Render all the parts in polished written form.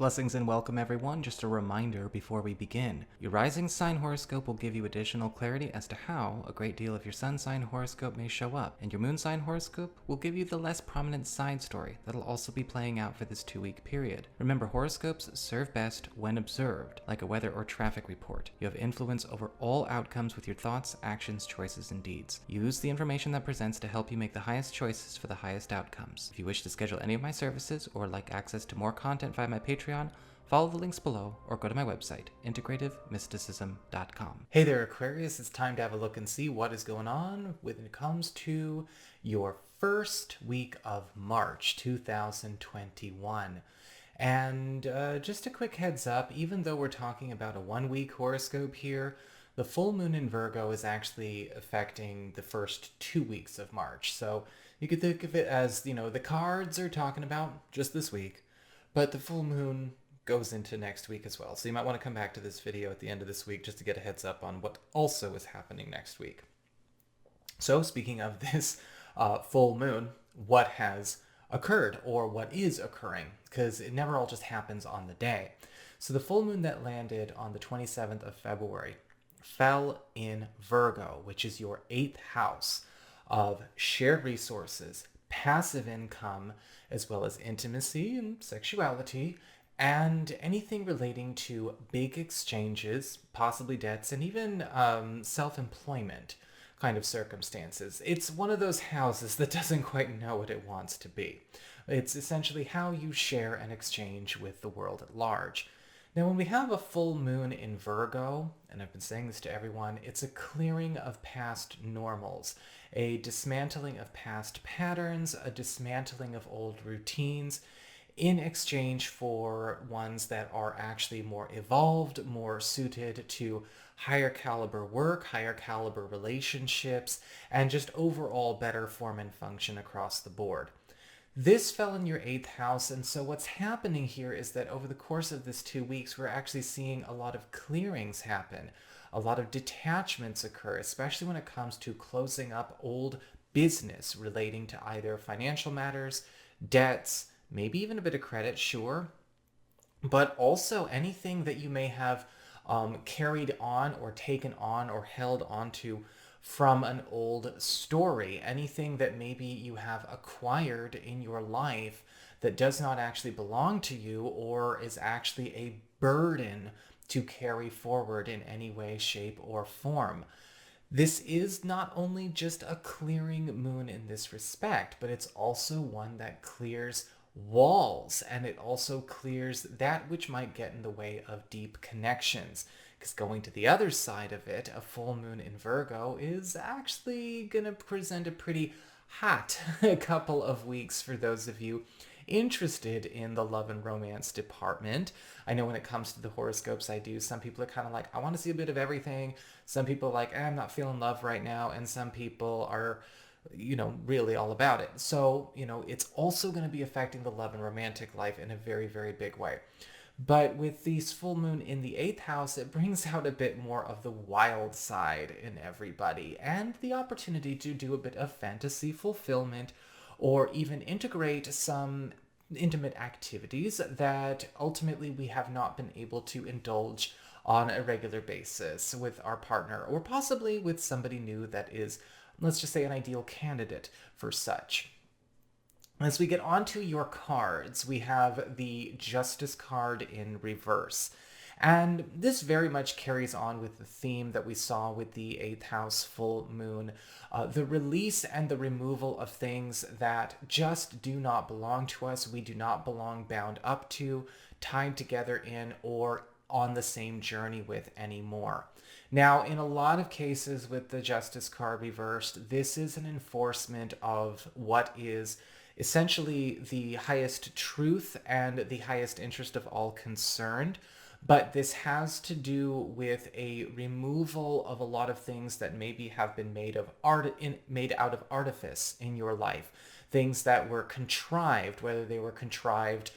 Blessings and welcome everyone. Just a reminder before we begin. Your rising sign horoscope will give you additional clarity as to how a great deal of your sun sign horoscope may show up, and your moon sign horoscope will give you the less prominent side story that'll also be playing out for this 2-week period. Remember, horoscopes serve best when observed, like a weather or traffic report. You have influence over all outcomes with your thoughts, actions, choices, and deeds. Use the information that presents to help you make the highest choices for the highest outcomes. If you wish to schedule any of my services or like access to more content via my Patreon, follow the links below or go to my website, integrativemysticism.com. Hey there, Aquarius. It's time to have a look and see what is going on when it comes to your first week of March 2021. And just a quick heads up, even though we're talking about a 1-week horoscope here, the full moon in Virgo is actually affecting the first 2 weeks of March. So you could think of it as, the cards are talking about just this week, but the full moon goes into next week as well. So you might want to come back to this video at the end of this week just to get a heads up on what also is happening next week. So speaking of this full moon, what has occurred or what is occurring? Because it never all just happens on the day. So the full moon that landed on the 27th of February fell in Virgo, which is your 8th house of shared resources, passive income, as well as intimacy and sexuality, and anything relating to big exchanges, possibly debts, and even self-employment kind of circumstances. It's one of those houses that doesn't quite know what it wants to be. It's essentially how you share and exchange with the world at large. Now, when we have a full moon in Virgo, and I've been saying this to everyone, it's a clearing of past normals, a dismantling of past patterns, a dismantling of old routines, in exchange for ones that are actually more evolved, more suited to higher caliber work, higher caliber relationships, and just overall better form and function across the board. This fell in your 8th house, and so what's happening here is that over the course of this 2 weeks, we're actually seeing a lot of clearings happen. A lot of detachments occur, especially when it comes to closing up old business relating to either financial matters, debts, maybe even a bit of credit, sure, but also anything that you may have carried on or taken on or held onto from an old story, anything that maybe you have acquired in your life that does not actually belong to you or is actually a burden to carry forward in any way, shape, or form. This is not only just a clearing moon in this respect, but it's also one that clears walls, and it also clears that which might get in the way of deep connections. Because going to the other side of it, a full moon in Virgo is actually going to present a pretty hot couple of weeks for those of you interested in the love and romance department. I know when it comes to the horoscopes I do, some people are kind of like, I want to see a bit of everything. Some people are like, I'm not feeling love right now. And some people are really all about it. So, it's also going to be affecting the love and romantic life in a very, very big way. But with these full moon in the 8th house, it brings out a bit more of the wild side in everybody and the opportunity to do a bit of fantasy fulfillment or even integrate some intimate activities that ultimately we have not been able to indulge on a regular basis with our partner or possibly with somebody new that is, let's just say, an ideal candidate for such. As we get onto your cards, we have the Justice card in reverse. And this very much carries on with the theme that we saw with the 8th house full moon, the release and the removal of things that just do not belong to us, we do not belong bound up to, tied together in, or on the same journey with anymore. Now, in a lot of cases with the Justice card reversed, this is an enforcement of what is essentially the highest truth and the highest interest of all concerned. But this has to do with a removal of a lot of things that maybe have been made out of artifice in your life. Things that were contrived, whether they were contrived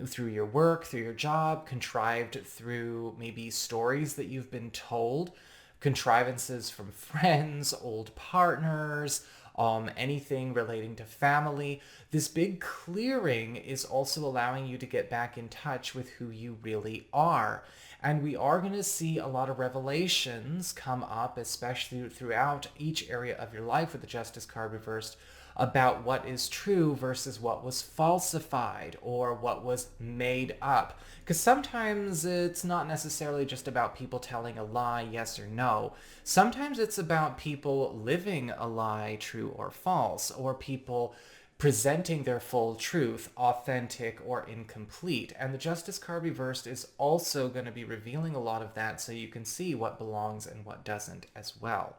through your work, through your job, contrived through maybe stories that you've been told, contrivances from friends, old partners, anything relating to family. This big clearing is also allowing you to get back in touch with who you really are. And we are going to see a lot of revelations come up, especially throughout each area of your life with the Justice card reversed, about what is true versus what was falsified or what was made up. Because sometimes it's not necessarily just about people telling a lie, yes or no. Sometimes it's about people living a lie, true or false, or people presenting their full truth, authentic or incomplete. And the Justice card reversed is also going to be revealing a lot of that so you can see what belongs and what doesn't as well.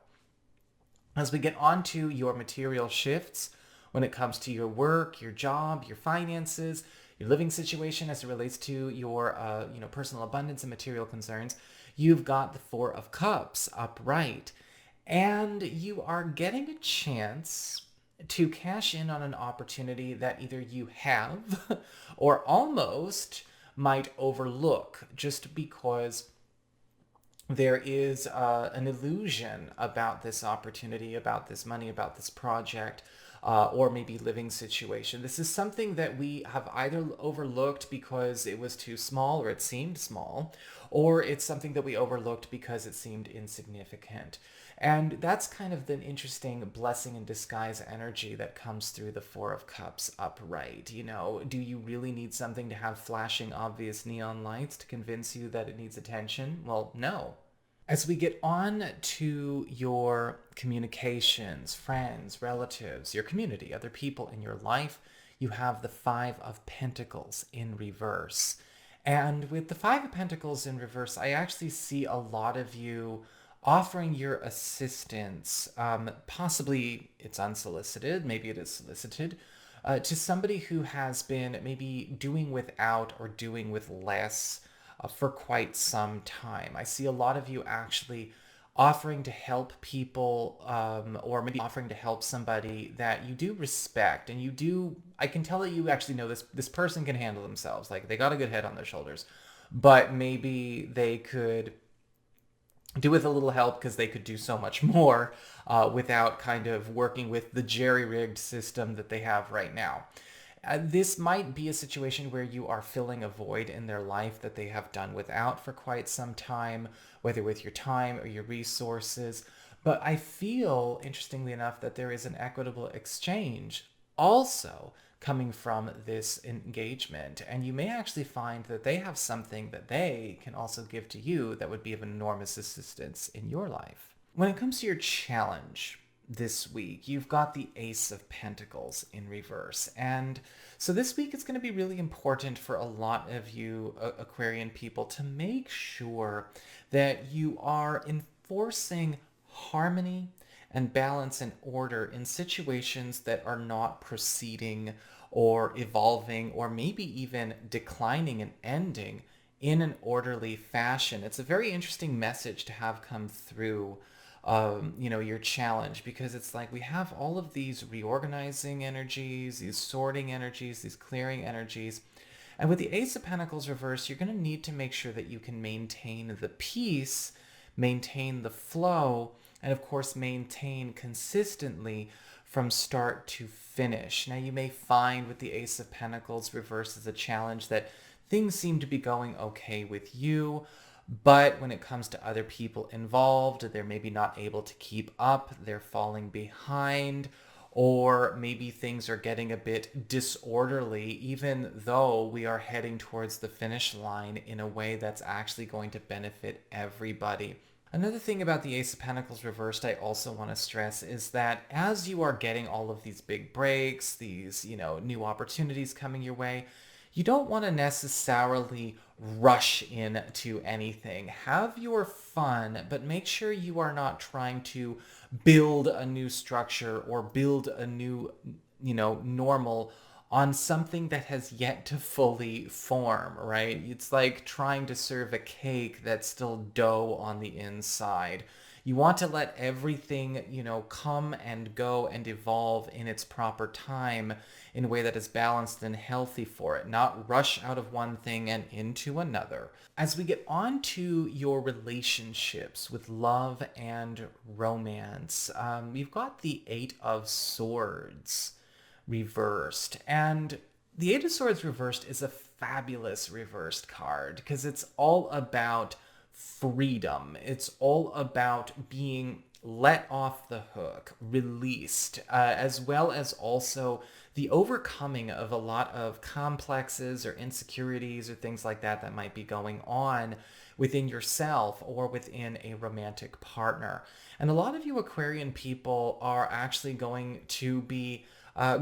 As we get on to your material shifts when it comes to your work, your job, your finances, your living situation as it relates to your personal abundance and material concerns, you've got the Four of Cups upright. And you are getting a chance to cash in on an opportunity that either you have or almost might overlook just because there is an illusion about this opportunity, about this money, about this project, or maybe living situation. This is something that we have either overlooked because it was too small or it seemed small, or it's something that we overlooked because it seemed insignificant. And that's kind of the interesting blessing in disguise energy that comes through the Four of Cups upright. You know, do you really need something to have flashing obvious neon lights to convince you that it needs attention? Well, no. As we get on to your communications, friends, relatives, your community, other people in your life, you have the Five of Pentacles in reverse. And with the Five of Pentacles in reverse, I actually see a lot of you offering your assistance, possibly it's unsolicited, maybe it is solicited, to somebody who has been maybe doing without or doing with less for quite some time. I see a lot of you actually offering to help people, or maybe offering to help somebody that you do respect, and you do, I can tell that you actually know this person can handle themselves, like they got a good head on their shoulders, but maybe they could do with a little help because they could do so much more without kind of working with the jerry-rigged system that they have right now. This might be a situation where you are filling a void in their life that they have done without for quite some time, whether with your time or your resources. But I feel, interestingly enough, that there is an equitable exchange also coming from this engagement. And you may actually find that they have something that they can also give to you that would be of enormous assistance in your life. When it comes to your challenge this week, you've got the Ace of Pentacles in reverse. And so this week it's going to be really important for a lot of you Aquarian people to make sure that you are enforcing harmony and balance and order in situations that are not proceeding or evolving or maybe even declining and ending in an orderly fashion. It's a very interesting message to have come through your challenge, because it's like we have all of these reorganizing energies, these sorting energies, these clearing energies. And with the Ace of Pentacles reversed, you're going to need to make sure that you can maintain the peace, maintain the flow, and of course maintain consistently from start to finish. Now you may find with the Ace of Pentacles reversed as a challenge that things seem to be going okay with you, but when it comes to other people involved, they're maybe not able to keep up, they're falling behind, or maybe things are getting a bit disorderly, even though we are heading towards the finish line in a way that's actually going to benefit everybody. Another thing about the Ace of Pentacles reversed I also want to stress is that as you are getting all of these big breaks, these, new opportunities coming your way, you don't want to necessarily rush into anything. Have your fun, but make sure you are not trying to build a new structure or build a new, normal on something that has yet to fully form, right? It's like trying to serve a cake that's still dough on the inside. You want to let everything, come and go and evolve in its proper time in a way that is balanced and healthy for it, not rush out of one thing and into another. As we get on to your relationships with love and romance, you've got the Eight of Swords reversed. And the Eight of Swords reversed is a fabulous reversed card because it's all about freedom. It's all about being let off the hook, released, as well as also the overcoming of a lot of complexes or insecurities or things like that that might be going on within yourself or within a romantic partner. And a lot of you Aquarian people are actually going to be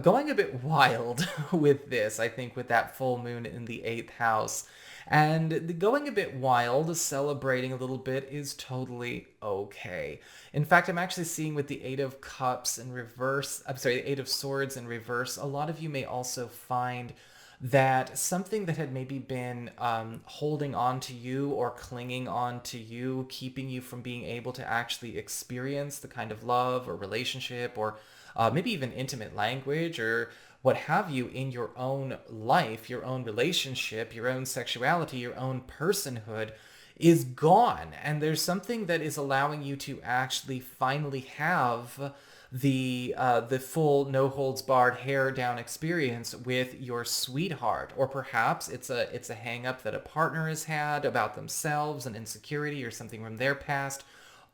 going a bit wild with this, I think, with that full moon in the 8th house. And the going a bit wild, celebrating a little bit, is totally okay. In fact, I'm actually seeing with the Eight of Cups in reverse, the Eight of Swords in reverse, a lot of you may also find that something that had maybe been holding on to you or clinging on to you, keeping you from being able to actually experience the kind of love or relationship or maybe even intimate language or what have you in your own life, your own relationship, your own sexuality, your own personhood is gone. And there's something that is allowing you to actually finally have the full no holds barred hair down experience with your sweetheart. Or perhaps it's a hang up that a partner has had about themselves, an insecurity or something from their past,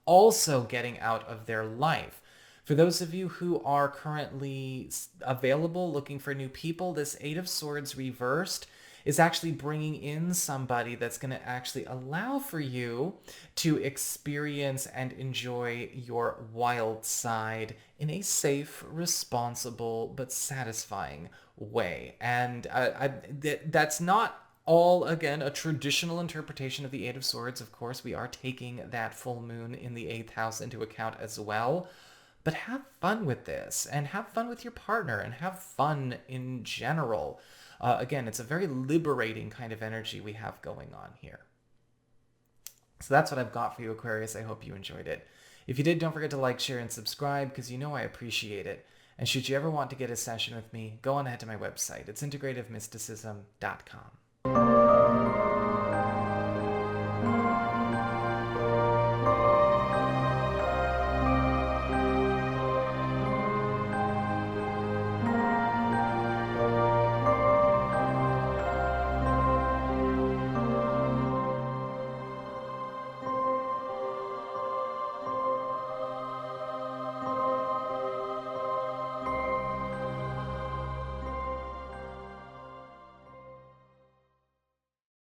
also getting out of their life. For those of you who are currently available looking for new people, this Eight of Swords reversed is actually bringing in somebody that's going to actually allow for you to experience and enjoy your wild side in a safe, responsible, but satisfying way. And that's not all, again, a traditional interpretation of the Eight of Swords. Of course, we are taking that full moon in the 8th house into account as well. But have fun with this and have fun with your partner and have fun in general. Again, it's a very liberating kind of energy we have going on here. So that's what I've got for you, Aquarius. I hope you enjoyed it. If you did, don't forget to like, share, and subscribe because you know I appreciate it. And should you ever want to get a session with me, go on ahead to my website. It's integrativemysticism.com.